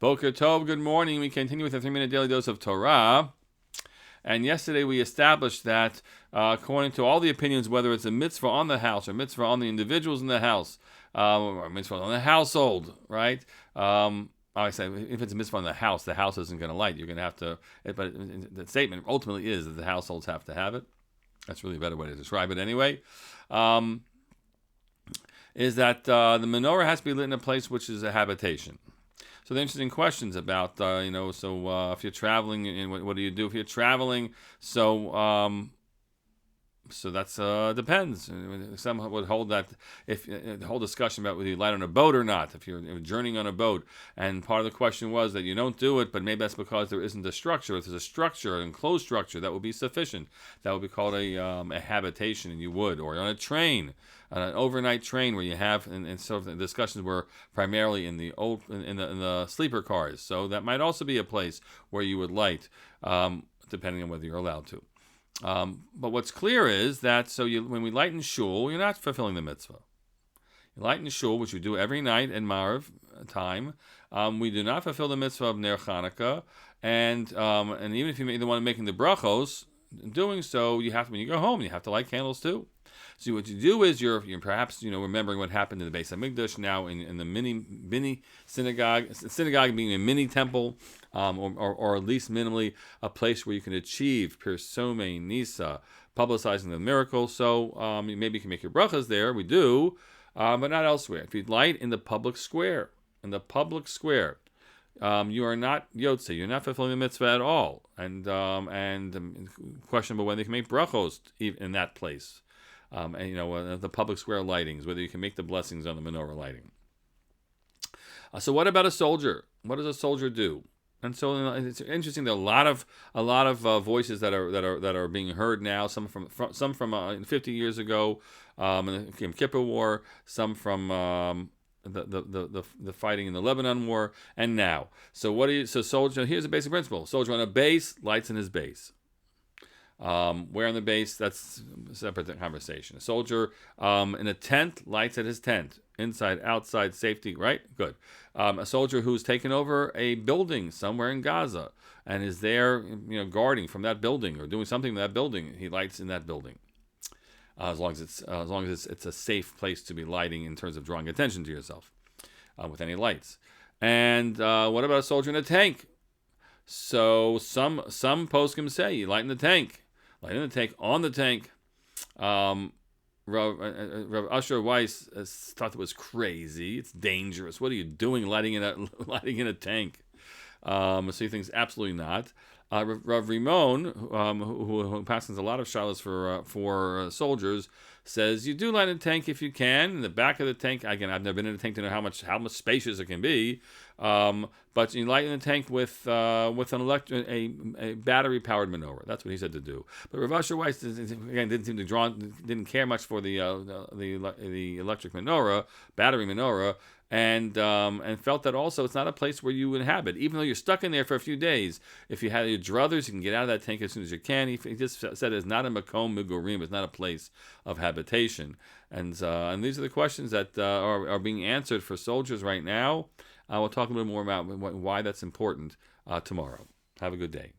Boker Tov, good morning. We continue with a 3-minute daily dose of Torah. And yesterday we established that according to all the opinions, whether it's a mitzvah on the house or mitzvah on the individuals in the house, or a mitzvah on the household, right? I say if it's a mitzvah on the house isn't going to light. You're going to have to, but the statement ultimately is that the households have to have it. That's really a better way to describe it anyway. Is that the menorah has to be lit in a place which is a habitation. So the interesting questions about, if you're traveling, and what do you do if you're traveling? So that's depends. Some would hold that the whole discussion about whether you light on a boat or not, if you're journeying on a boat. And part of the question was that you don't do it, but maybe that's because there isn't a structure. If there's a structure, an enclosed structure, that would be sufficient. That would be called a habitation, and you would. Or on a train, an overnight train where you have, and so the discussions were primarily in the sleeper cars. So that might also be a place where you would light, depending on whether you're allowed to. But what's clear is that when we light in shul, you're not fulfilling the mitzvah. You light in shul, which we do every night in Marav time. We do not fulfill the mitzvah of Ner Chanukah, and even if you're the one making the brachos, doing so, you have to, when you go home, you have to light candles too. So what you do is you're perhaps remembering what happened in the Beis Hamikdash now in the mini synagogue being a mini temple, or at least minimally a place where you can achieve Pirsome Nisa, publicizing the miracle. So maybe you can make your brachas there. We do, but not elsewhere. If you light in the public square, you are not yotze. You're not fulfilling the mitzvah at all, and questionable whether you can make brachos in that place. The public square lightings, whether you can make the blessings on the menorah lighting. So what about a soldier? What does a soldier do? And so it's interesting. There are a lot of voices that are being heard now. Some from 50 years ago, in the Yom Kippur War. Some from the fighting in the Lebanon War, and now. So soldier. Here's a basic principle: soldier on a base lights in his base. Where on the base, that's a separate conversation. A soldier in a tent lights at his tent. Inside, outside, safety, right? Good. A soldier who's taken over a building somewhere in Gaza and is there, guarding from that building or doing something in that building, he lights in that building. As long as it's a safe place to be lighting in terms of drawing attention to yourself with any lights. And what about a soldier in a tank? So some poskim say you light in the tank. Light in the tank, on the tank. Rav Asher Weiss thought it was crazy. It's dangerous. What are you doing lighting in a tank? So he thinks absolutely not. Rav Rimon, who passes a lot of shilas for soldiers, says you do light in a tank if you can. In the back of the tank, again, I've never been in a tank to know how much spacious it can be. But you light in the tank with a battery powered menorah. That's what he said to do. But Rav Asher Weiss again didn't care much for the electric menorah, battery menorah. And felt that also it's not a place where you inhabit. Even though you're stuck in there for a few days, if you have your druthers, you can get out of that tank as soon as you can. He just said it's not a makom migurim, it's not a place of habitation. And these are the questions that are being answered for soldiers right now. We'll talk a little more about why that's important tomorrow. Have a good day.